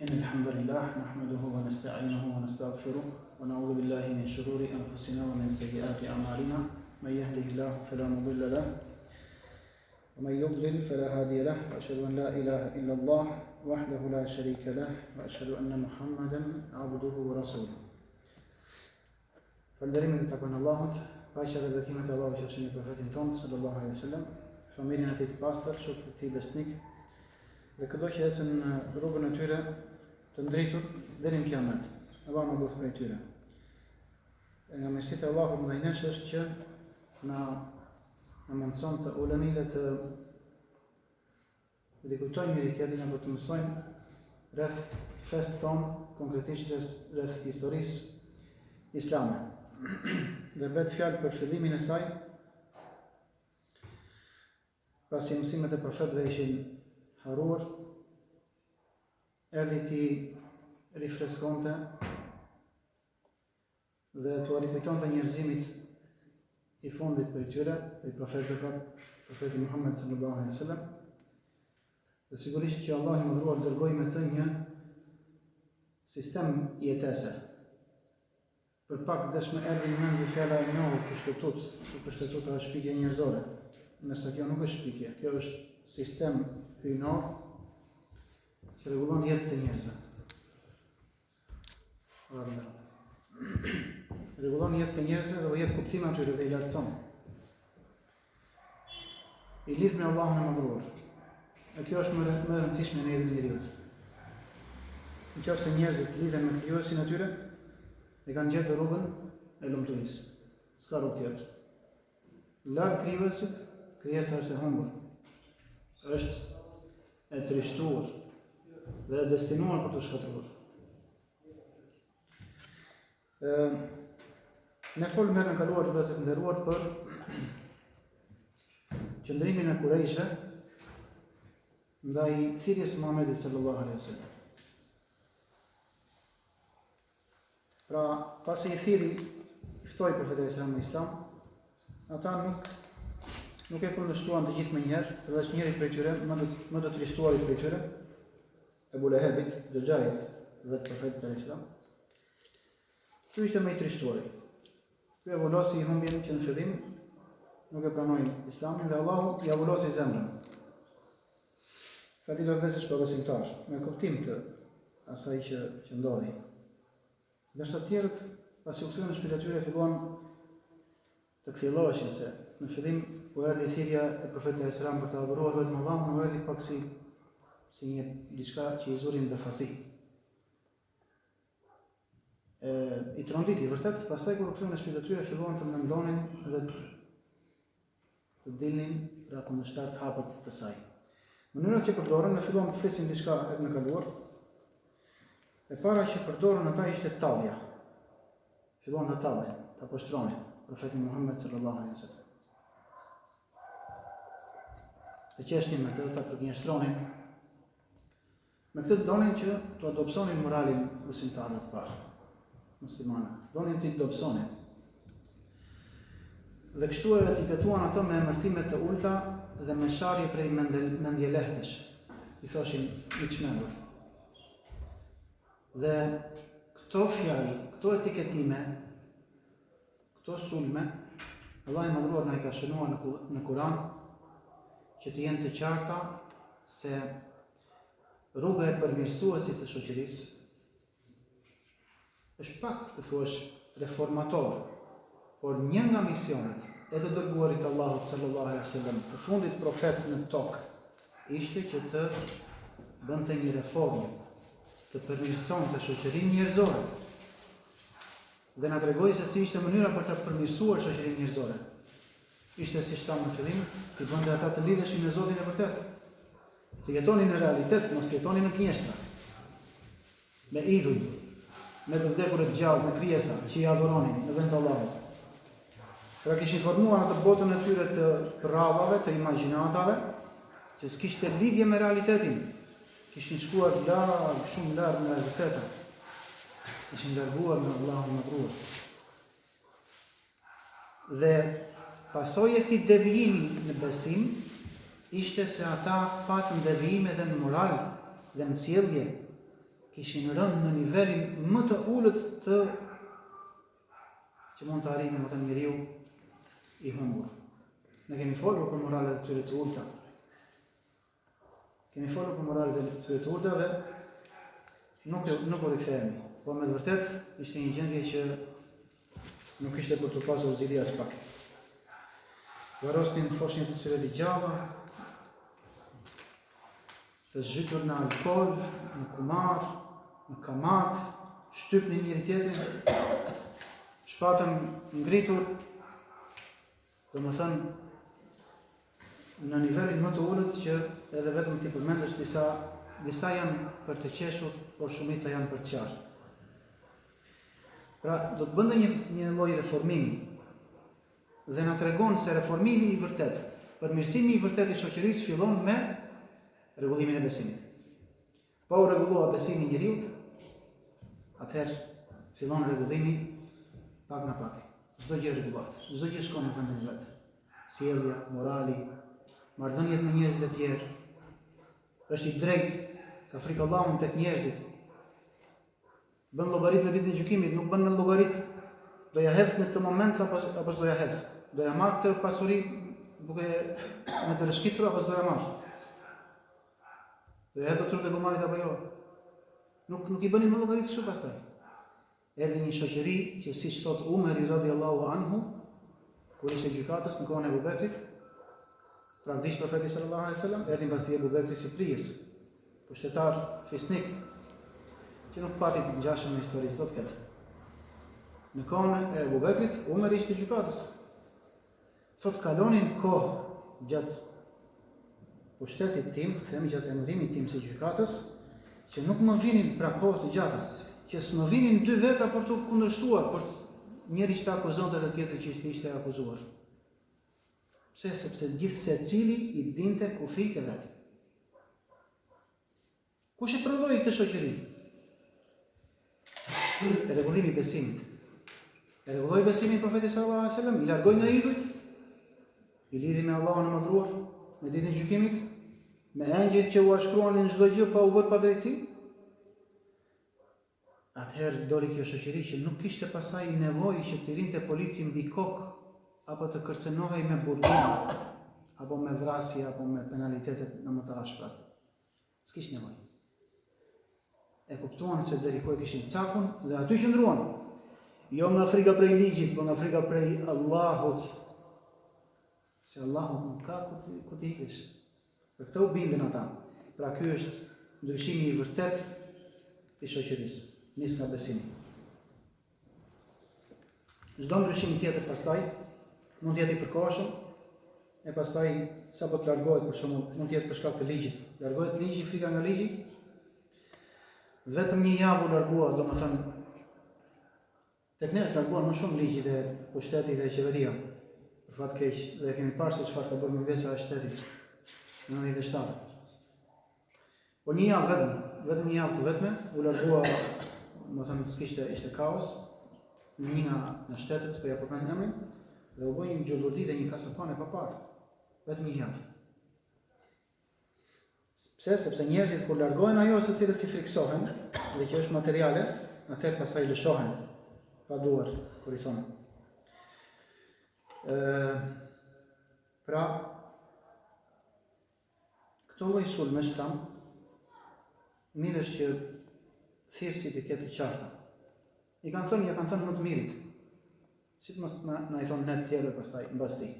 إن الحمد لله نحمده ونستعينه ونستغفره ونعوذ بالله من شرور أنفسنا ومن سيئات أعمالنا من يهده الله فلا مضل له ومن يضلل فلا هادي له وأشهد أن لا إله إلا الله وحده لا شريك له وأشهد أن محمدا عبده ورسوله. Falënderimet i takojnë Allahut, paqja dhe bekimet e Allahut qofshin mbi profetin tonë sallallahu alaihi wasallam, familjen e tij të pastër, shokët e tij besnik dhe çdo që ecën në rrugën e tyre të drejtur deri në kiamet. Allah na bëftë prej tyre. Nga mirësitë e Allahut ndaj nesh është që na mëson të ulemi dhe të kujtojmë njëri tjetrin apo të mësojmë rreth fesë tonë, konkretisht rreth historisë islame. Dhe vetë fjalë për fillimin e saj, pasi mësimet e profetëve ishin haruar, erdhi ti rifreskonte dhe t'u rikujtonte njerëzimit i fundit për tyre, për profetëve, profeti Muhammed sallallahu alaihi wasallam. Dhe sigurisht që Allah i mëdhëruar dërgoi me të një sistem jetese. Për pak dëshme erdhi në mend fjala e njohur pushtetuta është shpikje njerëzore, ndërsa kjo nuk është shpikje, kjo është sistem hyjnor që rregullon jetën e njerëzve. Rregullon jetën e njerëzve dhe jep kuptim atyre dhe i lartëson. I lidh me Allahun e Madhëruar. E kjo është më e rëndësishme në jetën e njeriut. Nëse njerëzit lidhen me krijuesin e tyre, e kanë gjetur rrugën e lumturisë. S'ka rrugë tjetër. Larg krijuesit, krijesa është e humbur. Është e trishtuar dhe e destinuar për të shkatruar. Ne folëm herën kaluar të nderuar për qëndrimin e Kurejshve ndaj thirrjes së Muhamedit sallallahu alaihi wasallam. Pra, pasi i thiri i ftoi profetin islam në islam, ata nuk e kundërshtuan të gjithë me njerë, përveç njerit prej tyre, më të trishtuarit prej tyre, Ebu Lehebit, dëxhait dhe profetit e islam. Ky ishte më i trishtuari. Ky e vullosi i humbjen që në fillim nuk e pranoi islamin dhe Allahu i avullosi zemrën. Fati do vësësh për besimtar, me kuptim të asaj që ndodhi. Ndërsa të tjerët, pasi u kthyen në shtëpitë e tyre, filluan të kthjelloheshin se në fillim ku erdhi thirrja e profetit sallallahu alajhi wasallam për të adhuruar vetëm Allahun, u erdhi pak si një diçka që i zuri befasi. I tronditi vërtet, pastaj kur u kthyen në shtëpitë e tyre, filluan të mendonin dhe të dilnin pra kundërshtar të hapët të saj. Mënyra që përdorën, ne filluam të flisim diçka e në kaluar. E para që përdorën ata ishte tallja. Filluan të tallen, të poshtronin profetin Muhammed sallallahu alaihi wasallam. Të qeshnin me të, ta përgjigjështronin. Me këtë donin që të adopsonin moralin besimtarëve të parë, muslimanë. Donin të adopsonin. Dhe kështu e etiketuan ato me emërtime të ulta dhe me sharje prej mendjelehtish. I thoshin i çmendur. Dhe këto fjalë, këto etiketime, këto sulme, Allah i Madhëruar na i ka shënuar në Kur'an që të jenë të qarta se rruga e përmirësuesit të shoqërisë është pak të thuash reformator, por një nga misionet e të dërguarit Allahut sallallahu alaihi wasallam, të fundit profet në tokë, ishte që të bënte një reformë, të përmirëson të shoqërinë njerëzore. Dhe na tregoi se si ishte mënyra për të përmirësuar shoqërinë njerëzore. Ishte si shtam në fillim, të bënte ata të lidheshin me Zotin e vërtet. Të jetonin në realitet, mos jetonin në gënjeshtra. Me idhuj, me të vdekur të gjallë, me krijesa që i adhuronin në vend të Allahut. Pra kishin formuar atë botën e tyre të rrallave, të imagjinatave, që s'kishte lidhje me realitetin. Kishin shkuar shumë larg nga e vërteta. Kishin larguar nga Allahu i Madhëruar. Dhe pasojë e këtij devijimi në besim ishte se ata patën devijime edhe në moral dhe në sjellje. kishin rënë në nivelin më të ulët të që mund të arrinë më të njeriu i humbur. Ne kemi folur për moralet e tyre të ulta. Kemi folur për moralet e tyre të ulta dhe nuk u rikthehemi. Po me të vërtet ishte një gjendje që nuk ishte për të pasur zili as pak. Varrosnin foshnjët e tyre të gjalla, të zhytur në alkool, në kumar, në kamat, shtypnin njëri tjetrin, shpatën ngritur, domethënë në nivelin më të ulët që edhe vetëm ti përmendesh disa janë për të qeshur, por shumica janë për të qarë. Pra, do të bënde një lloj reformimi dhe na tregon se reformimi i vërtet, përmirësimi i vërtet i shoqërisë fillon me rregullimin e besimit. Pa u rregulluar besimi i njeriu, atëherë fillon rregullimi pak nga pak. Çdo gjë rregullohet, çdo gjë shkon në vendin e vet. Sjellja, morali, marrëdhëniet me njerëzit e tjerë, është i drejtë, ka frikë Allahun tek njerëzit. Bën llogarit në ditën e gjykimit, nuk bën në llogarit do ja hedh në këtë moment apo s'do ja hedh. Do ja marr këtë pasuri duke me të rëshkitur apo s'do ja marr. Do ja hedh trupin e gumarit apo jo. Nuk i bëni më llogarit kështu pastaj. Erdhi një shoqëri që siç thot Umeri radhiyallahu anhu, kur ishte gjykatës në kohën e Abu Bekrit, pra vdiq profeti sallallahu alaihi wasallam, erdhi pas tij Abu Bekri si prijes, pushtetar fisnik, që nuk pati të ngjashëm në histori, thot këtë. Në kohën e Abu Bekrit, Umeri ishte gjykatës. Thot kalonin kohë gjatë pushtetit tim, themi gjatë emërimit tim si gjykatës, që nuk më vinin pra kohë të gjata, që s'më vinin dy veta për të kundërshtuar, për njëri që të akuzonte dhe tjetri që ishte akuzuar. Pse? Sepse gjithë secili i dinte kufijtë e vet. Kush e prodhoi këtë shoqëri? Rregullimi i besimit. E rregulloi besimin profetit sallallahu alaihi wasallam, i largoi nga idhujt, i lidhi me Allahun e mëdhur, me ditën e gjykimit, me engjëjt që u shkruanin çdo gjë pa u bërë pa drejtësi. Atëherë doli kjo shoqëri që nuk kishte pasaj nevojë që të rinte polici mbi kokë apo të kërcënohej me burgim, apo me vrasje, apo me penalitetet në më të ashpra. S'kishte nevojë. E kuptuan se deri ku e kishin cakun dhe aty qëndruan. Jo nga frika prej ligjit, por nga frika prej Allahut. Se Allahu nuk ka ku të ikësh. Për këtë u bindën ata. Pra ky është ndryshimi i vërtet i shoqërisë. Nis nga besimi. Çdo ndryshim tjetër pastaj mund të jetë i përkohshëm, e pastaj sapo të largohet për shembull, mund të jetë për shkak të ligjit. Largohet ligji, frika nga ligji. Vetëm një javë u largua, domethënë tek ne është larguar më shumë ligji dhe pushteti dhe qeveria. Për fat keq, dhe kemi parë se çfarë ka bërë mëngesa e shtetit në 97. Po një javë vetëm një javë të vetme u largua, domethënë ishte kaos në një nga shtetet, s'po ja përmend emrin, dhe u bë një gjullurdi dhe një kasapane pa parë. Vetëm një javë. Pse? Sepse njerëzit kur largohen ajo se cilët si friksohen, dhe që është materiale, atëherë pastaj lëshohen pa duar, kur i thonë. Pra, këto lloj sulmesh tam, mirë është që thirrësit i ketë të qarta. Ja kanë thënë më të mirit. Si të mos na i thonë net tjerë pastaj mbas tij.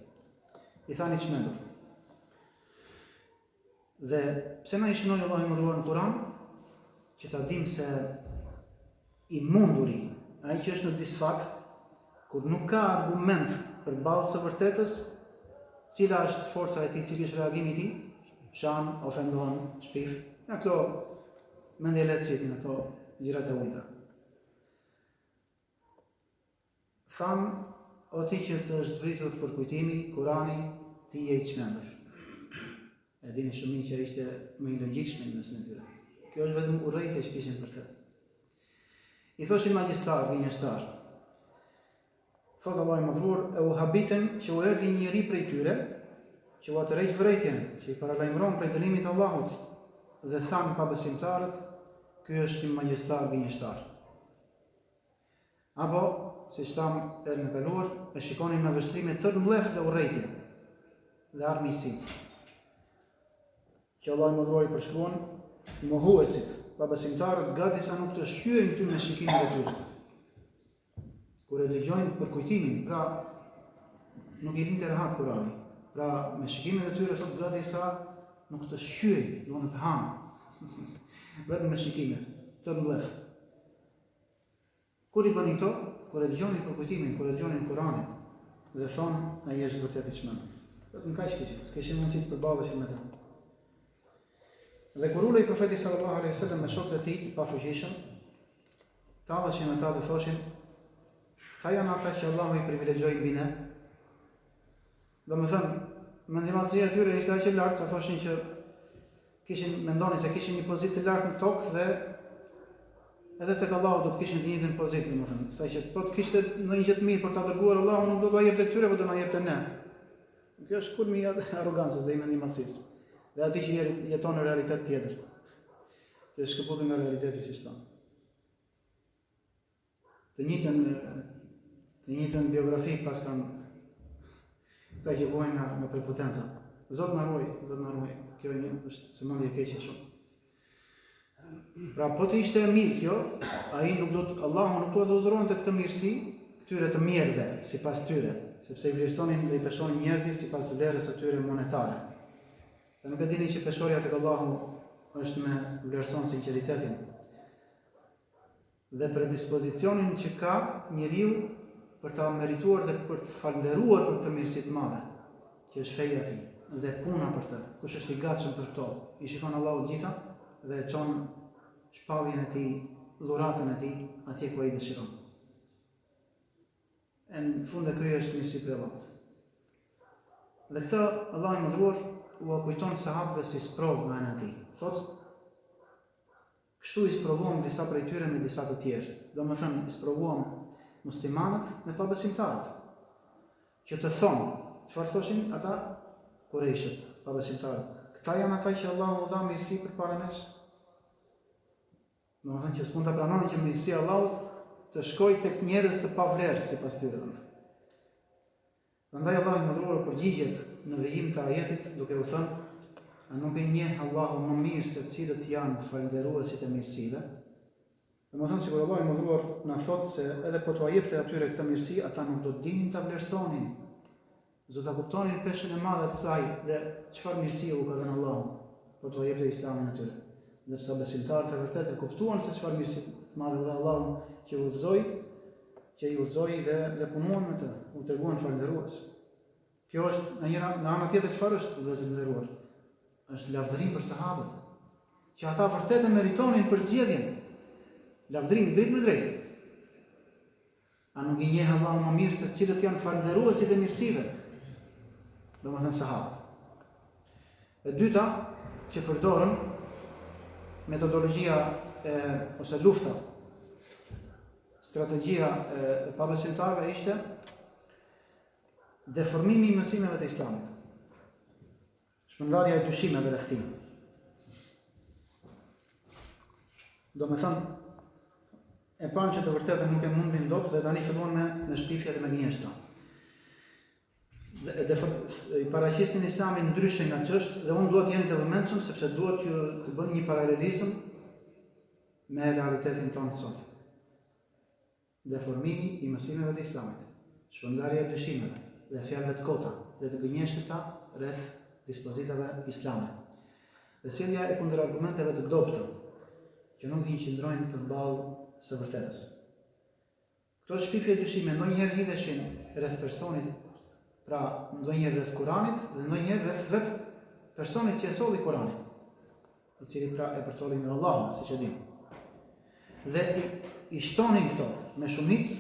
I thani çmendur. Dhe pse na i shënoi Allahu i mëdhuar në Kur'an, që ta dim se i munduri, ai që është në disfat, kur nuk ka argument përballë së vërtetës, cila është forca e tij, cili është reagimi i tij, shan, ofendon, shpif, në këto mendje lehtësisht, në këto gjërat e ulta. Tham, o ti që të është zbritur për kujtimi, Kurani, ti je i çmendur. E dini shumë që ishte më i logjikshëm në mesin e tyre. Kjo është vetëm urrejtje që kishin për të. I thoshin magjistrar, gënjeshtar. Thotë Allahu i mëdhur, e u habiten që u erdhi një njeri prej tyre, që u atërrejt vërejtjen, që i paralajmëron prej dënimit të Allahut, dhe thanë pabesimtarët, ky është një magjistar gënjeshtar. Apo, si thamë herën e kaluar, e shikoni me vështrime të mbledh dhe urrëtie dhe armiqësi. Që Allah i mëdhuri përshkruan mohuesit, pabesimtarët gati sa nuk të shqyejnë ty me shikimin e tyre. Kur e dëgjojnë për kujtimin, pra nuk i linte rehat Kurani. Pra me shikimin e tyre thot gati sa nuk të shqyejnë, do të hanë. Vetëm me shikime, të mbledh. Kur i bëni këto, kur e dëgjoni për kujtimin, kur e dëgjoni Kuranin, dhe thonë ai është vërtet i çmend. Vetëm kaq që s'kishin mundësi të përballeshin me të. Dhe kur ulej profeti sallallahu alaihi wasallam me shokët e tij të pafuqishëm, talleshin ata dhe thoshin: "Ka janë ata që Allahu i privilegjoi mbi ne?" Domethënë, mendimtaria e tyre ishte aq e lartë sa thoshin që mendonin se kishin një pozitë të lartë në tokë dhe edhe tek Allahu do të kishin të njëjtën pozitë, domethënë, saqë po të kishte ndonjë gjë të mirë për ta dërguar Allahu nuk do t'ia jepte këtyre, por do na jepte ne. Kjo është kulmi i arrogancës dhe i mendimtarisë. Dhe ati që jeton në realitet tjetër, që është shkëputur nga realiteti si shton. Të njëjtën biografi pas kanë këta që vojnë nga prepotenca. Zot na ruaj, kjo është sëmundje e keqe shumë. Pra po të ishte e mirë kjo, Allahu nuk do të dhuronte këtë mirësi këtyre të mirëve, sipas tyre, sepse i vlerësonin dhe i peshonin njerëzit sipas vlerës së tyre monetare. Dhe nuk e dini që peshorja tek Allahu është me vlerëson sinqeritetin dhe predispozicionin që ka njeriu për ta merituar dhe për të falënderuar për të mirësitë madhe, që është feja e tij dhe puna për të. Kush është i gatshëm për këto, i shikon Allahu gjitha dhe e çon shpalljen e tij, dhuratën e tij atje ku ai dëshiron. Në fund e kryej është mirësi për Allahut. Dhe këtë Allahu i mëdhur u kujton sahabëve si sprovë nga ana e tij. Thotë, kështu i sprovuam disa prej tyre me disa të tjerë. Domethënë, i sprovuam muslimanët me pabesimtarët. Që të thonë, çfarë thoshin ata Kurejshët, pabesimtarët? Këta janë ata që Allahu u dha mirësi përpara nesh. Domethënë që s'mund ta pranonin që mirësia e Allahut të shkojë tek njerëz të pavlerë sipas tyre. Prandaj Allahu i mëdhur përgjigjet në vijim të ajetit duke u thënë: "A nuk e njeh Allahu më mirë se cilët janë falënderuesit e mirësive?" Domethënë sikur Allahu i mëdhur na thotë se edhe po t'ua jepte atyre këtë mirësi, ata nuk do dinin ta vlerësonin. Do ta kuptonin peshën e madhe të saj dhe çfarë mirësie u ka dhënë Allahu, po t'ua jepte Islamin atyre. Ndërsa besimtarët e vërtetë e kuptuan se çfarë mirësi të madhe dha Allahu që i udhëzoi dhe punuan me të, u treguan falënderues. Kjo është në ana tjetër çfarë është vëllezër nderuar? Është lavdërim për sahabët, që ata vërtet e meritonin për zgjedhjen. Lavdërim drejt me drejt. A nuk i njeh Allahu më mirë se cilët janë falënderuesit e mirësive? Domethënë sahabët. E dyta që përdorën metodologjia ose lufta, strategjia e pabesimtarëve ishte deformimi i mësimeve të Islamit. Shpërndarja e dyshimeve rreth tij. Domethënë e panë që të vërtetën nuk e mundin dot dhe tani filluan me shpifjet e me gënjeshtra. I paraqesin Islamin ndryshe nga ç'është dhe unë duhet të jeni të vëmendshëm sepse duhet të bëni një paralelizëm me realitetin tonë sot. Deformimi i mësimeve të Islamit, shpërndarja e dyshimeve dhe fjalëve të kota dhe të gënjeshtra rreth dispozitave islame. Dhe sjellja e kundërargumenteve të dobta që nuk i qëndrojnë përballë së vërtetës. Këto shpifje dyshime ndonjëherë lidheshin rreth personit, pra ndonjëherë rreth Kuranit dhe ndonjëherë rreth vetë personit që e solli Kuranin, i cili pra e përsoli nga Allahu, siç e dimë. Dhe i shtonin këto me shumicë,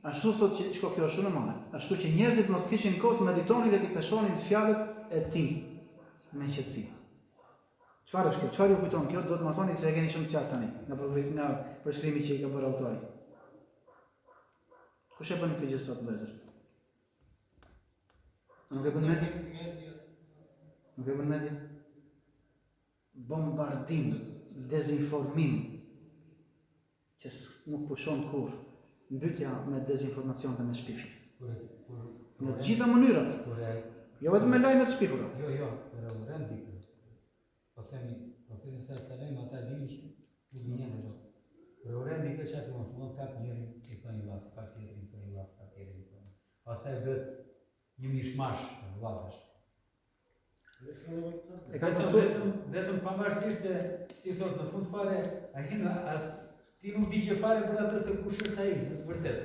ashtu thotë që kjo është shumë e madhe, ashtu që njerëzit mos kishin kohë të meditonin dhe të peshonin fjalët e tij me qetësi. Çfarë është kjo? Çfarë ju kujton kjo? Do të më thoni se e keni shumë të qartë tani, nga përshkrimi që i ka bërë autori. Kush e bën këtë gjë sot, vëllezër? Nuk e bën media? Nuk e bën media? Bombardim, dezinformim, që nuk pushon kur, mbytja me dezinformacion dhe me shpifje. Në të gjitha mënyrat. Jo vetëm me lajme të shpifura. Jo, për u rënd dikë. Po themi, profetin sallallahu ata dini që nuk vjen dot. Për u rënd dikë çfarë do të thonë, kap njëri i ka një vakt, ka tjetrin ka një vakt, ka tjetrin ka. Pastaj bëhet një mishmash vllash. Vetëm pavarësisht se si thot në fund fare, ai as ti nuk di që fare për atë se kush është ai, në të vërtetë.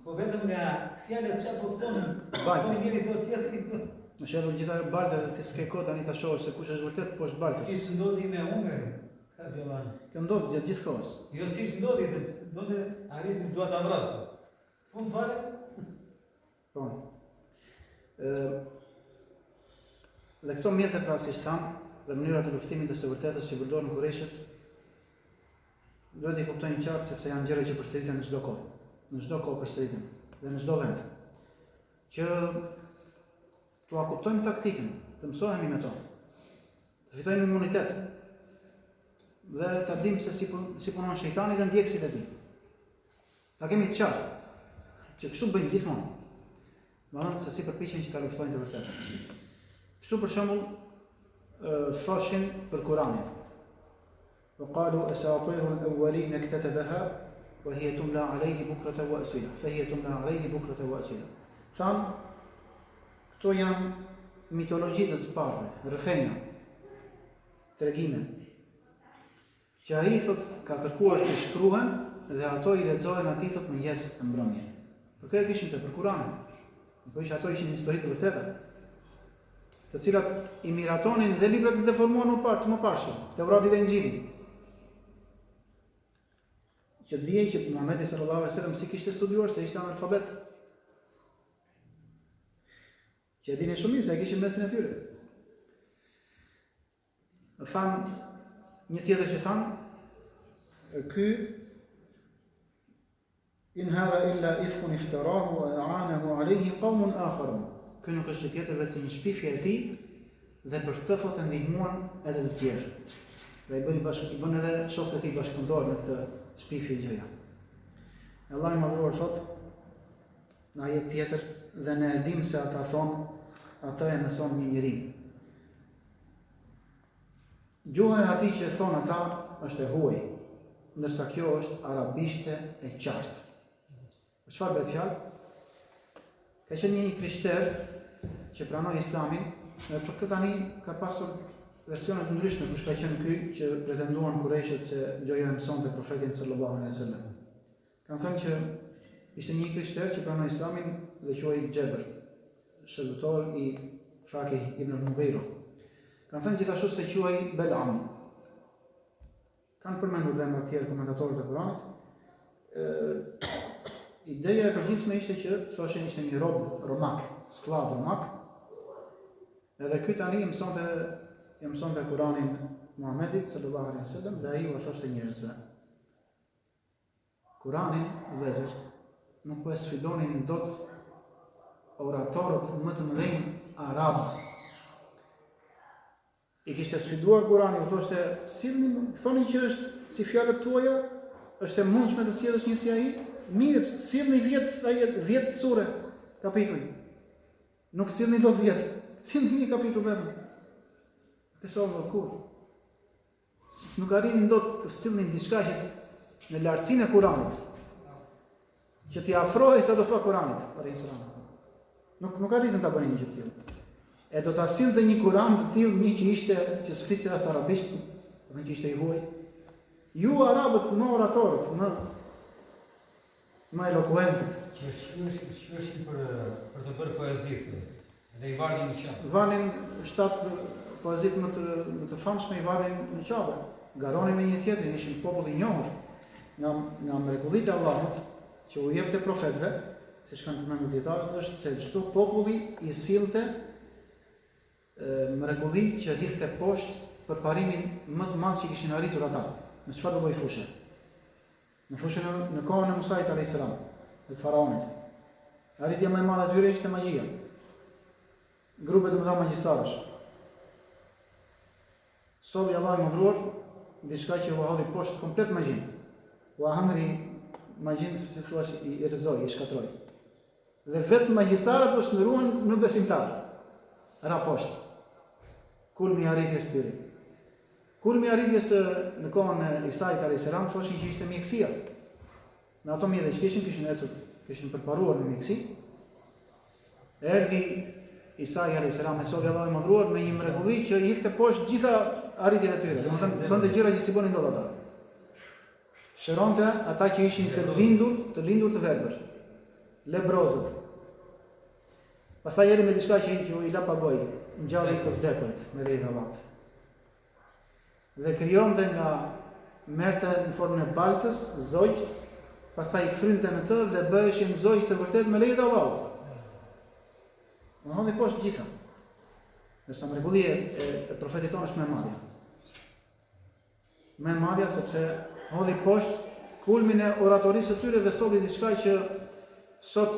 Po vetëm nga fjalët çfarë po thonë, po njëri thot tjetri thot. Në shërë gjitha baltë dhe ti s'ke kohë tani ta shohësh se kush është vërtet po është baltës. Si ndodhi me Ungarin, ka djellan. Kjo ndodhi gjatë gjithë kohës. Jo si ndodhi, ndodhi arriti dua ta vrasë. Fund fare? Po. Dhe këto mjetet pra si shtam dhe mënyrat e luftimit dhe së vërtetës që përdorën Kureshët duhet i kuptojnë qartë sepse janë gjëra që përsëriten në çdo kohë. Në çdo kohë përsëriten dhe në çdo vend. Që t'ua kuptojmë taktikën, të mësohemi me to, të fitojmë imunitet, dhe të dim se si punon shejtani dhe ndjekësit e tij. Ta kemi të qartë, që kështu bëjnë gjithmonë, më thënë se si përpiqen që ta luftojnë të vërtetën. Kështu për shembull, thoshin për Kur'anin. وقالوا أساطير الأولين اكتتبها وهي تملى عليه بكرة وأصيلا فهي تملى عليه بكرة وأصيلا. Thanë, këto janë mitologjitë të parëve, rrëfenja, tregime, që ai thot ka kërkuar të shkruhen dhe ato i lexohen atij thot mëngjes e mbrëmje. Për këtë kishin të për Kur'anin. Po ishin ato ishin histori të vërteta, të cilat i miratonin dhe librat e deformuan më parë, Tevrati dhe Injili. Që dijej që Muhamedi sallallahu alaihi wasallam si kishte studiuar se ishte analfabet. Që e dini shumë mirë se e kishin mesin e tyre. Thanë, një tjetër që thanë, ky in hadha illa ifkun iftarahu wa a'anahu alayhi qawmun akharun. Ky nuk është tjetër vetë një shpifje e tij dhe për këtë thotë ndihmuan edhe të tjerë. Pra i bën edhe shokët e tij bashkëpunëtor në këtë shpifje gjëja. Allah i madhruar thotë në ajet tjetër dhe ne e dim se ata thonë ata e mëson një njeri. Gjuha e atij që thonë ata është e huaj, ndërsa kjo është arabishte e qartë. Për çfarë bëhet fjalë? Ka qenë një krishter që pranoi Islamin, dhe për këtë tani ka pasur versione të ndryshme kush ka qenë ky që pretenduan Kureshët se gjoja e mësonte profetin sallallahu alaihi wasallam. Kanë thënë që ishte një krishter që pranoi Islamin dhe quhej Xheber, shërbëtor i Fakih ibn al-Mughira. Kanë thënë gjithashtu se quhej Belam. Kanë përmendur dhe më tjerë komentatorët e Kuranit. Ideja e përgjithshme ishte që thoshin ishte një rob romak, sklav romak. Edhe ky tani i mësonte Kuranin Muhamedit sallallahu alaihi wasallam dhe ai u thoshte njerëzve. Kuranin vëzër nuk po e sfidonin dot oratorët më të mëdhenj arab. I kishte sfiduar Kurani, u thoshte, thoni që është si fjalët tuaja, është e mundshme të sjellësh një si ai? Mirë, sillni 10 sure kapitull. Nuk sillni dot 10, sillni një kapitull vetëm. Këso më kur. Nuk arrinin dot të sillnin diçka që në lartësinë e Kuranit, që t'i afrohej sa do të pa Kuranit, alayhi salam. Nuk arritën ta bënin gjë të tillë. E do ta sillte një Kur'an të tillë, një që sflisë as arabisht, do që ishte i huaj. Ju arabët, më oratorët, më elokuentët. Që shkruajnë për të bërë poezi, dhe i varrin në qafë. Vanin 7 poezit më të famshme, i varrin në qafë. Garonin me një tjetrin, ishin popull i njohur nga mrekullitë e Allahut që u jepte profetëve, siç kanë përmendur dietarët, është se çdo populli i sillte mrekulli që hidhte poshtë për parimin më të madh që kishin arritur ata. Në çfarë lloj fushë? Në fushën në kohën e Musait alayhis salam, të faraonit. Arritja më e madhe e tyre ishte magjia. Grupe të mëdha magjistarësh. Solli Allah i mëdhur, diçka që u hodhi poshtë komplet magjin. U hëngri magjin, si thua, i rrezoi, i shkatroi. Dhe vetë magjistarët u shndruan në besimtarë. Ra poshtë. Kulmi i arritjes së tyre. Kulmi i arritjes në kohën e Isait alayhis salam thoshin që ishte mjekësia. Në ato mjete që kishin përparuar në mjekësi, erdhi Isai alayhis salam me sovë Allahu i madhruar me një mrekulli që i hidhte poshtë gjitha arritjet e tyre. Domethënë bënte gjëra që si bënin dot ata. Shëronte ata që ishin të lindur të verbër, lebrozët. Pastaj erdhi me diçka që i la pagoi, ngjalli të vdekurit me lejnë e Allahut. Dhe krijonte nga merrte në formën e baltës, zogj, pastaj frynte në të dhe bëheshin zogj të vërtet me lejnë e Allahut. Në honi poshtë gjitha. Nërsa mrekullia e profetit tonë është me madhja. Me madhja sepse hodhi poshtë kulmin e oratorisë së tyre dhe solli diçka që sot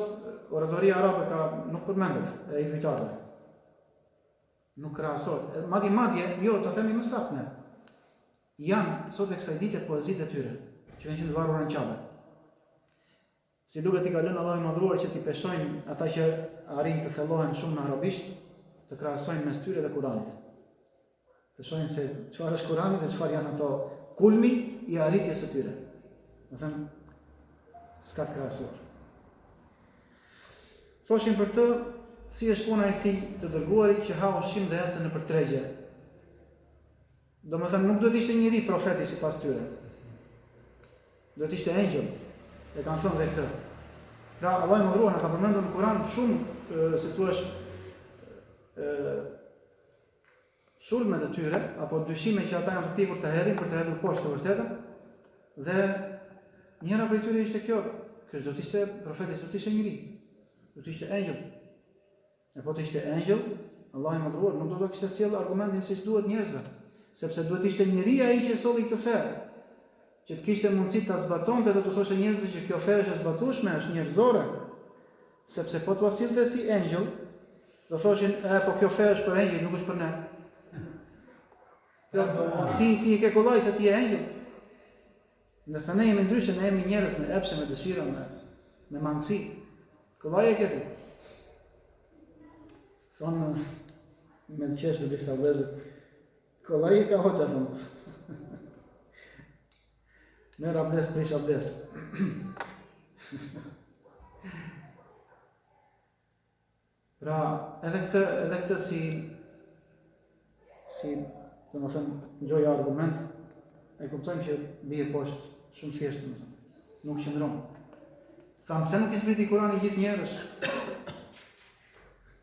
oratoria arabe nuk përmendet e idhujtarëve. Nuk krahasohet. Madje, jo, të themi më saktë. Janë sot e kësaj dite poezitë e tyre, që kanë qenë varura në qabe. Si duket i ka lënë Allahu i madhruar që t'i peshojnë ata që arrin të thellohen shumë në arabisht, të krahasojnë mes tyre dhe Kuranit. Të shohin se çfarë është Kurani dhe çfarë janë ato kulmi i arritjes së tyre. Do thënë s'ka të krahasuar. Thoshin për të, si është puna e këtij të dërguarit që ha ushqim dhe ecën nëpër tregje. Domethënë nuk do të ishte njëri profeti sipas tyre. Do të ishte engjëll. E kanë thënë dhe këtë. Pra, Allah i madhruar në ka përmendur në Kur'an shumë, si thua, sulmet e tyre, apo dyshime që ata janë të pikur të hedhin, për të hedhur poshtë të vërtetën, dhe njëra prej tyre ishte kjo, që do të ishte profeti, do të ishte njëri, do të ishte engjëll. E po të ishte engjëll, Allah i madhruar nuk do të kishte sjellë argumentin siç duhet njerëzve, sepse duhet ishte njëri ai që solli këtë fe, që të kishte mundësi ta zbatonte dhe të thoshte njerëzve që kjo fe është e zbatueshme, është njerëzore, sepse po t'u sillte si engjëll, do thoshin, po kjo fe është për engjëj, nuk është për ne. Ti ke kollaj se ti je engjëll. Ndërsa ne jemi ndryshe, ne jemi njerëz me epshe, me dëshira, me mangësi. Kollaj e ke ti. Thonë me të qeshtë dhe disa vëzët, kollaj e ka hoxha thonë. Merr abdes, prish abdes. Pra, edhe këtë si domethënë ngjoj argument, e kuptojmë që bie poshtë shumë thjesht, nuk qëndron. Thamë, pse nuk i zbriti Kurani gjithë njerëz?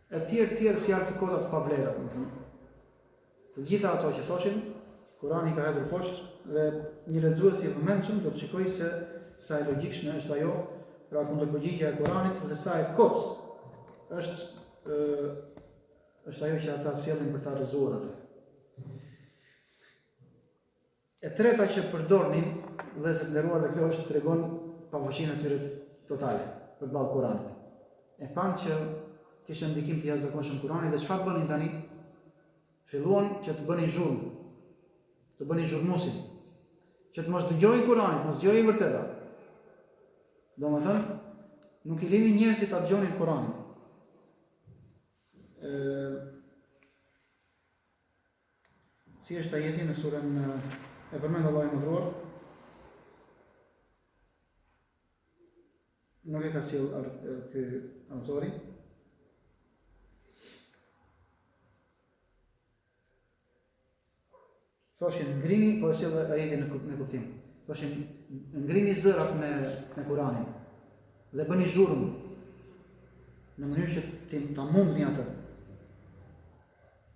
E tjerë fjalë të kota të pavlera, domethënë. Të gjitha ato që thoshin, Kurani ka hedhur poshtë dhe një lexues i vëmendshëm do të shikojë se sa e logjikshme është ajo, pra kundërpërgjigja e Kuranit dhe sa e kot është ajo që ata sjellin për ta rrëzuar atë. E treta që përdornin dhe se nderuar dhe kjo është tregon pavojësinë e tyre totale përballë Kuranit. E panë që kishte ndikim të jashtëzakonshëm Kurani dhe çfarë bënin tani? Filluan që të bënin zhurmë, të bënin zhurmusin, që të mos dëgjojnë Kuranin, mos dëgjojnë vërteta. Domethënë, nuk i linin njerëzit ta dëgjonin Kuranin. Si është ajeti në surën e përmend Allahu i mëdhur? Nuk e ka sjell ky autori. Thoshin ngrini, po e sjell ajetin në kuptim. Thoshin ngrini zërat me Kuranin dhe bëni zhurmë në mënyrë që ta mundni atë.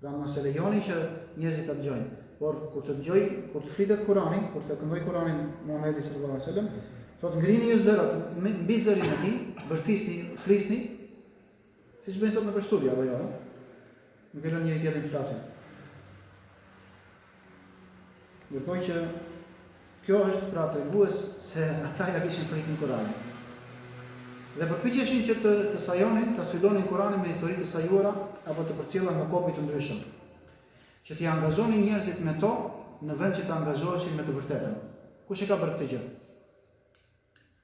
Pra mos e lejoni që njerëzit ta dëgjojnë, por kur të dëgjoj, kur të flitet Kurani, kur të këndoj Kuranin Muhamedi sallallahu alaihi wasallam, thotë ngrini ju zërat mbi zërin e tij, bërtisni, flisni, siç bëjnë sot në studio apo jo? Nuk e lënë njëri tjetrin të flasë. Ndërkohë që kjo është pra tregues se ata ja kishin frikën Kuranit. Dhe përpiqeshin që të sajonin, të sfidonin Kuranin me histori të sajuara apo të përcjella nga popi të ndryshëm. Që t'i angazhonin njerëzit me to në vend që të angazhoheshin me të vërtetën. Kush e ka bërë këtë gjë?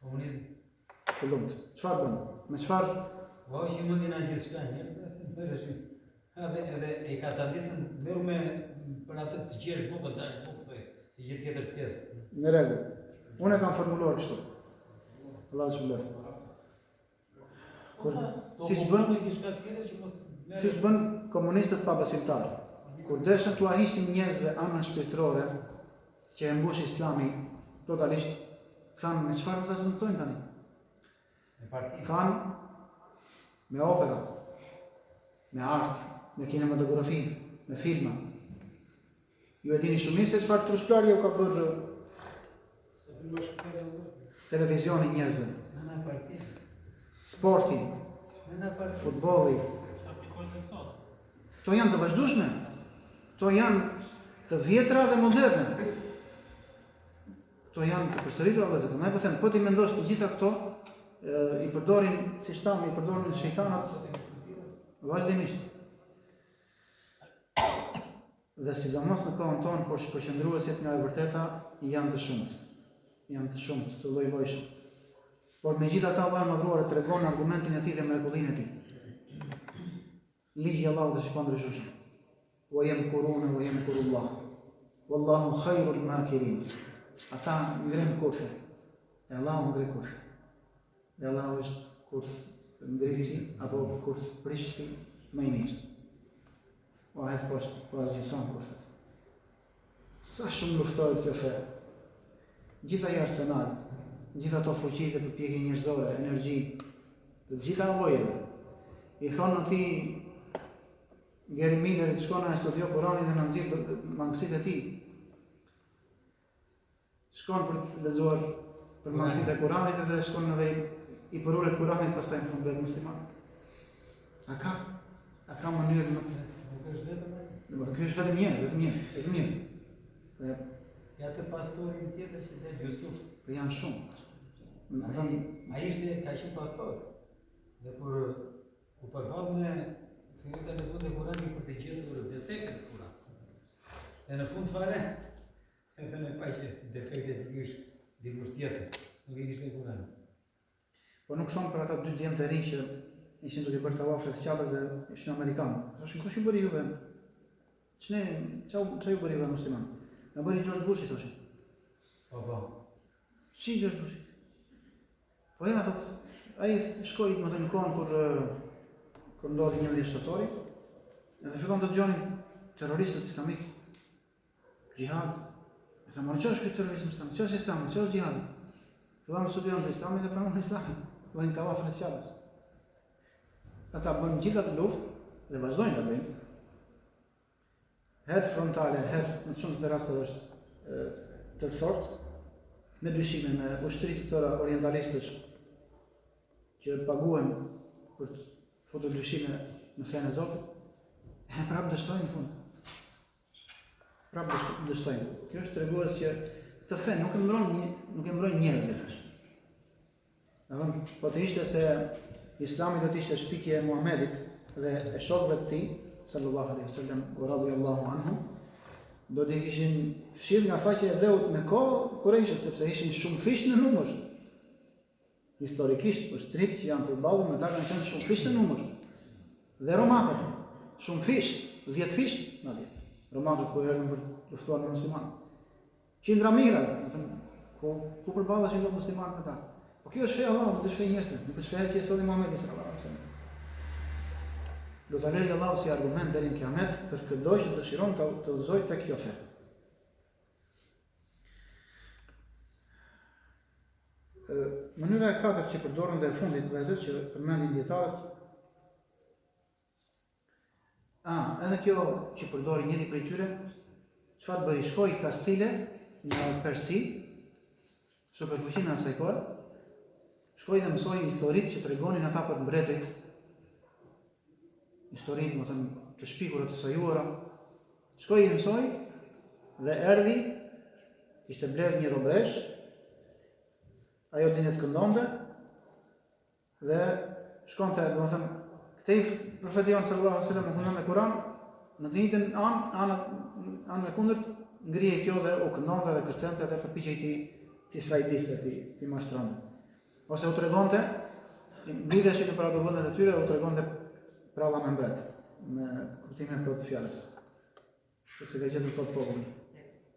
Komunizm. Të lumtë. Çfarë bën? Me çfarë? Po që mundin a gjithë shka njerëzve, edhe e kapitalizëm veru me për atë të gjesh bukë, dash bukë, si gjithë tjetër s'kes. Në rregull. Unë e kam formuluar kështu. Allah shpëlbef. Siç bën komunistët pabesimtarë. Kur deshën t'u hiqnin njerëzve anën shpirtërore që e mbush Islami totalisht, thanë me çfarë do ta zëmsojnë tani? Me parti. Thanë me opera, me art, me kinematografi, me filma. Ju e dini shumë mirë se çfarë trushplarje u ka bërë televizioni njerëzve. Me parti. Sporti, Me parti. futbolli. Këto janë të vazhdueshme. Këto janë të vjetra dhe moderne. Këto janë të përsëritura vëllezër. Ne po them, po ti mendosh të gjitha këto i përdorin si shtamë, i përdorin shejtanat vazhdimisht. Dhe sidomos në kohën tonë, por përqendruesit nga e vërteta janë të shumtë. Janë të shumtë, të lloj-llojshëm. Por megjithatë Allahu më dhuar tregon argumentin e tij dhe mrekullinë e tij. Ligji i Allahut është i pandryshueshëm. Wa yamkuruna wa yamkurullah. Wallahu khairul makirin. Ata ngren kurse. E Allahu ngren kurse. Dhe Allahu është kurs ngritësi apo kurs prishti më i mirë. O ahet poshtë, po azison kurset. Sa shumë luftohet kjo fe. Gjitha i arsenal, gjitha ato fuqi dhe përpjekje njerëzore, energji, të gjitha llojet. I thonë ti Gary Miller të shkon në studio Kur'anin dhe në nxjerr mangësitë e tij. Shkon për të lexuar për mangësitë e Kur'anit dhe shkon edhe i përuret Kur'anit pastaj në fund musliman. A ka mënyrë më Nuk është vetëm Ky është vetëm një. ja të pastorin tjetër që del Jusuf. Po janë shumë. Ai ishte ka qenë pastor. Dhe kur u përballi me filloi të lexonte Kur'anin për të gjetur defektet e Kur'anit. E në fund fare edhe në paqe defektet dikush tjetër. Nuk i kishte Kur'anin. Po nuk thonë për ata dy djemë të rinj që ishin duke bërë tavafle të qafës dhe ishin amerikanë. Thoshin, kush ju bëri juve? Çfarë ju bëri juve musliman? Na bëri George Bushi, thoshin. Po. Si George Bushi? Po ja, thot, ai shkoi në kohën kur ndodhi 11 shtatori, edhe fillon të dëgjonin terroristët islamik. Jihad. E tha, "Çfarë është ky terrorizëm islamik? Çfarë është islam? Çfarë është jihadi?" Fillon të studion islamin dhe pranon islamin. Bëjnë tavafle të qafës. Ata bën gjitha të luftë dhe vazhdojnë ta bëjnë. Herë frontale, herë në shumë të raste është të fortë, me dyshime me ushtrit të tëra orientalistësh që paguhen për të futur dyshime në fenë e Zotit, prapë dështojnë në fund. Prapë dështojnë. Kjo është tregues që këtë fe nuk e mbrojnë njerëzit. Po të ishte se Islami do të ishte shpikje e Muhamedit dhe e shokëve të tij, sallallahu alaihi wasallam wa radiyallahu anhum, do të kishin fshirë nga faqja e dheut me kohë kurajshët, sepse ishin shumë fish në numër. Historikisht, për shtrit që janë përballur me ta kanë qenë shumë fish në numër. Dhe romakët, shumë fish, 10 fish, madje. Romakët kur erdhën për të luftuar me muslimanë. Qindra mira, ku përballeshin me muslimanë me ta. Po kjo është feja Allahut, nuk është feja njerëzve, nuk është feja që e solli Muhamedi sallallahu alaihi wasallam. Do ta lejë Allahu si argument deri në kiamet për çdo që dëshiron të udhëzojë tek kjo fe. Mënyra e katërt që përdoren dhe e fundit vëllezër që përmendin dietarët. Edhe kjo që përdori njëri prej tyre, çfarë bëri? Shkoi Kastile në Persi, superfuqinë e asaj kohe. Shkoi dhe mësoi historitë që tregonin ata për mbretërit. Historitë, të shpikura të sajuara. Shkoi dhe mësoi dhe erdhi, kishte blerë një robresh, ajo dini të këndonte dhe shkonte, këtej profeti jon sallallahu alaihi wasallam këndon me Kur'an, në të njëjtën anë e kundërt ngrihej kjo dhe u këndonte dhe kërcente dhe përpiqej ti sajdiste, ti mashtronte. Ose u tregonte mblidheshit për ato vendet e tyre, u tregonte pralla me mbret, me kuptimin e plot fjalës. Se ka gjetur plot popull.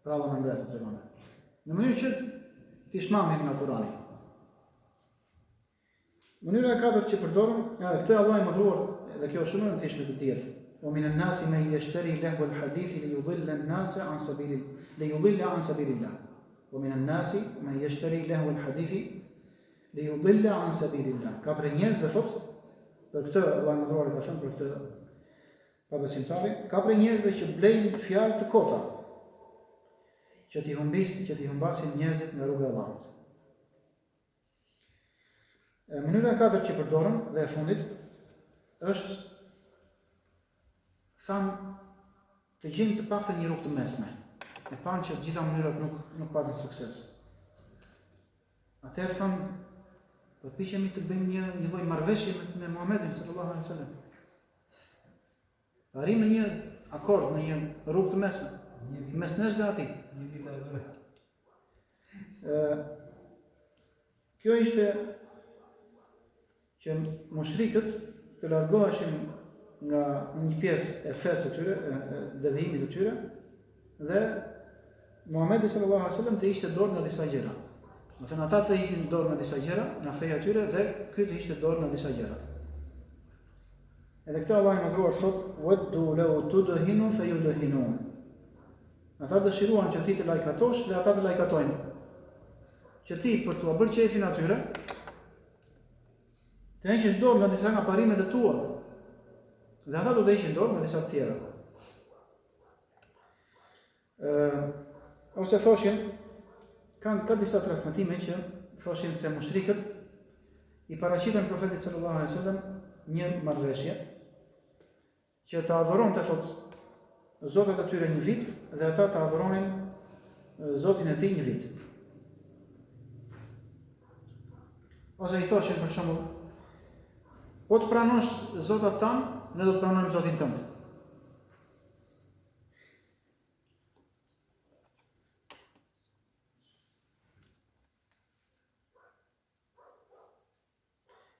Pralla me mbret u tregonte. Në mënyrë që t'i shmamin nga Kurani. Mënyra e katërt që përdorëm, këtë Allah i mëdhur, dhe kjo është shumë e rëndësishme të tjerë. ومن الناس من يشتري لهو الحديث ليضل الناس عن سبيل الله. ومن الناس من يشتري لهو الحديث ليضل عن سبيل الله. Ka për njerëz thot, për këtë Allah i mëdhur ka thënë për këtë pabesimtari, ka për njerëz që blejnë fjalë të kota, që t'i humbasin njerëzit nga rruga e Allahut. Mënyra e katërt që përdorëm dhe e fundit është thamë të gjejmë të paktën një rrugë të mesme. E panë që të gjitha mënyrat nuk patën sukses. Atëherë thamë, përpiqemi të bëjmë një lloj marrëveshje me Muhamedit sallallahu alaihi wasallam. Arrim në një akord, në një rrugë të mesme, mes nesh dhe atij. Kjo ishte që mushrikët të largoheshin nga një pjesë e fesë të tyre, devijimit të tyre, dhe Muhamedi sallallahu alaihi wasallam të ishte dorë nga disa gjëra. Do të thënë ata të ishin dorë nga disa gjëra, nga feja e tyre, dhe ky të ishte dorë nga disa gjëra. Edhe këtë Allah i mëdhur thotë: "Waddu law tudhinu fayudhinun." Ata dëshiruan që ti të lajkatosh dhe ata të lajkatojnë. Që ti për t'u bërë qefin atyre, të heqësh dorë nga disa nga parimet e tua, dhe ata do të heqin dorë nga disa të tjera. Ose thoshin, ka disa transmetime që thoshin se mushrikët i paraqiten profetit sallallahu alaihi wasallam një marrëveshje që të adhuronte thotë zotat e tyre një vit dhe ata të adhuronin zotin e tij një vit. Ose i thoshin për shembull, po të pranosh zotat tanë, ne do të pranojmë zotin tënd.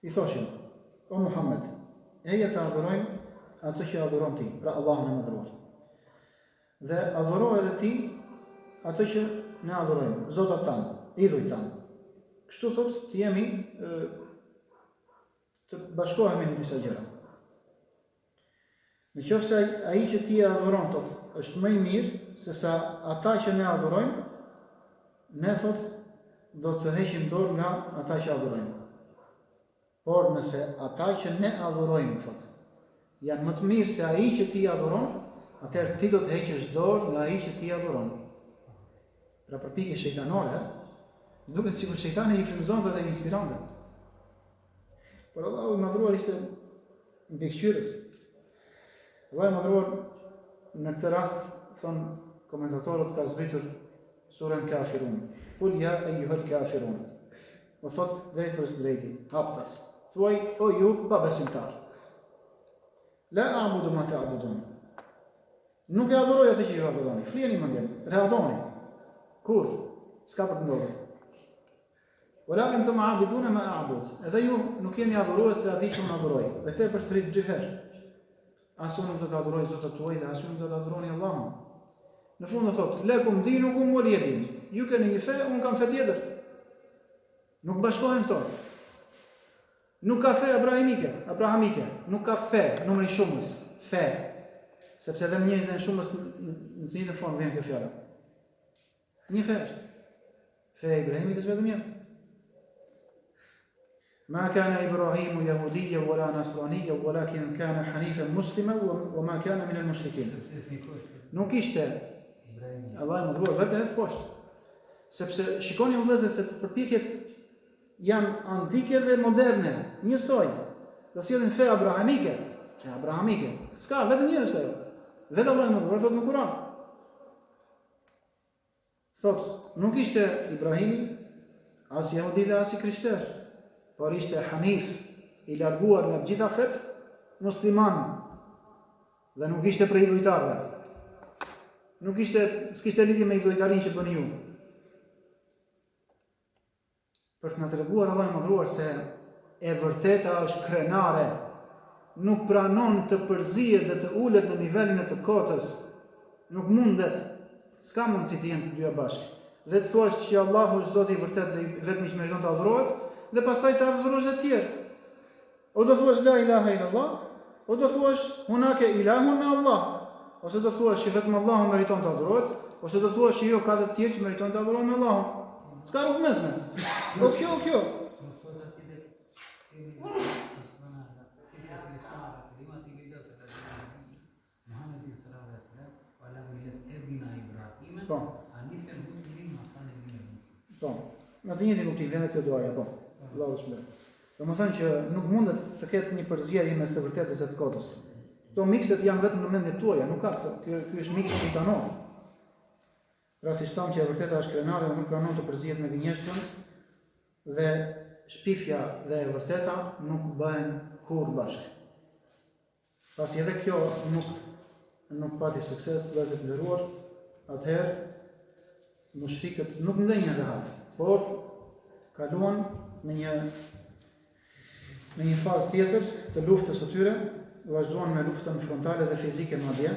I thoshin, o Muhammed, eja të adhurojmë atë që adhuron ti, pra Allahun e madhëruar. Dhe adhuro edhe ti atë që ne adhurojmë, zotat tanë, idhujt tanë. Kështu thot të jemi të bashkohemi në disa gjëra. Në qoftë se ai që ti adhuron thot është më i mirë se sa ata që ne adhurojmë, ne thot do të heqim dorë nga ata që adhurojmë. Por nëse ata që ne adhurojmë thot janë më të mirë se ai që ti adhuron, atëherë ti do të heqësh dorë nga ai që ti adhuron. Pra përpjekje shejtanore, duket sikur shejtani i frymëzonte dhe i inspironte. Por Allahu i madhruar ishte mbikëqyrës. Allahu i madhruar në këtë rast thon komentatorët ka zbritur surën Kafirun. Kul ya ayyuhal kafirun. O thot drejt për drejti, haptas. Thuaj o ju babesimtar. La a'budu ma ta'budun. Nuk e adhuroj atë që ju adhuroni. Flieni mendjen, reagoni. Kur? S'ka për të ndodhur. Walakin antum a'buduna ma a'bud. Edhe ju nuk jeni adhurues se atë që unë adhuroj. Dhe këtë përsërit dy herë. As unë do të adhuroj Zotin tuaj dhe as unë do të adhuroni Allahun. Në fund do thotë, lakum dinukum waliya din. Ju keni një fe, unë kam fe tjetër. Nuk bashkohen këto. Nuk ka fe abrahamike, nuk ka fe, numri shumës, fe. Sepse edhe njerëzit në shumës në të njëjtën formë vjen kjo fjala. Një fe është. Fe e Ibrahimit është vetëm një. Ma kana Ibrahimu yahudiyyan wala nasraniyyan walakin kana hanifan musliman wa ma kana min al-mushrikin. Nuk ishte Allah më dhuar vetë edhe poshtë. Sepse shikoni vëllezër se përpjekjet janë antike dhe moderne, njësoj. Do sjellin fe abrahamike, S'ka, vetëm një është ajo. Vetë Allah më dhuar thot në Kur'an. Thot, nuk ishte Ibrahimi as jehudi dhe as i krishter, por ishte hanif, i larguar nga gjitha fet, musliman, dhe nuk ishte prej idhujtarëve. S'kishte lidhje me idhujtarin që bëni ju. për të na treguar Allahu i Madhruar se e vërteta është krenare, nuk pranon të përzihet dhe të ulet në nivelin e të kotës, nuk mundet, s'ka mundësi të jenë të dyja bashkë. Dhe të thuash që Allahu është Zoti i vërtet dhe vetëm që meriton të adhurohet, dhe pastaj të adhurosh të tjerë. O do thuash la ilaha illallah, o do thuash hunake ilahun me Allah, ose do thuash që vetëm Allahu meriton të adhurohet, ose do thuash që jo ka të tjerë që meriton të adhurohen me Allahun. S'ka rrugë mesme. Po kjo. Po, në të njëjtin kuptim vjen kjo duaja, po. Allahu shpëlbej. Domethënë që nuk mundet të ketë një përzierje mes të vërtetës e të kotës. Këto mikset janë vetëm në mendjet tuaja, nuk ka këto. Ky është miks shejtanor. Pra si thon që e vërteta është krenare dhe nuk pranon të përzihet me gënjeshtën, dhe shpifja dhe e vërteta nuk bëhen kurrë bashkë. Pasi edhe kjo nuk pati sukses, vëllezër të nderuar, atëherë mushfikët nuk ndenjën rehat, por kaluan në një fazë tjetër të luftës së tyre, vazhduan me luftën frontale dhe fizike madje,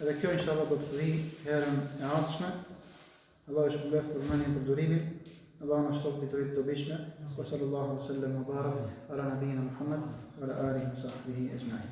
edhe kjo inshallah do të vi herën e ardhshme. Allah e shpëlbeft për mënien për durimin, Allah na shtoft diturit të dobishme, sallallahu alaihi wasallam wa barak ala nabiyina Muhammad wa ala alihi wa sahbihi ajma'in.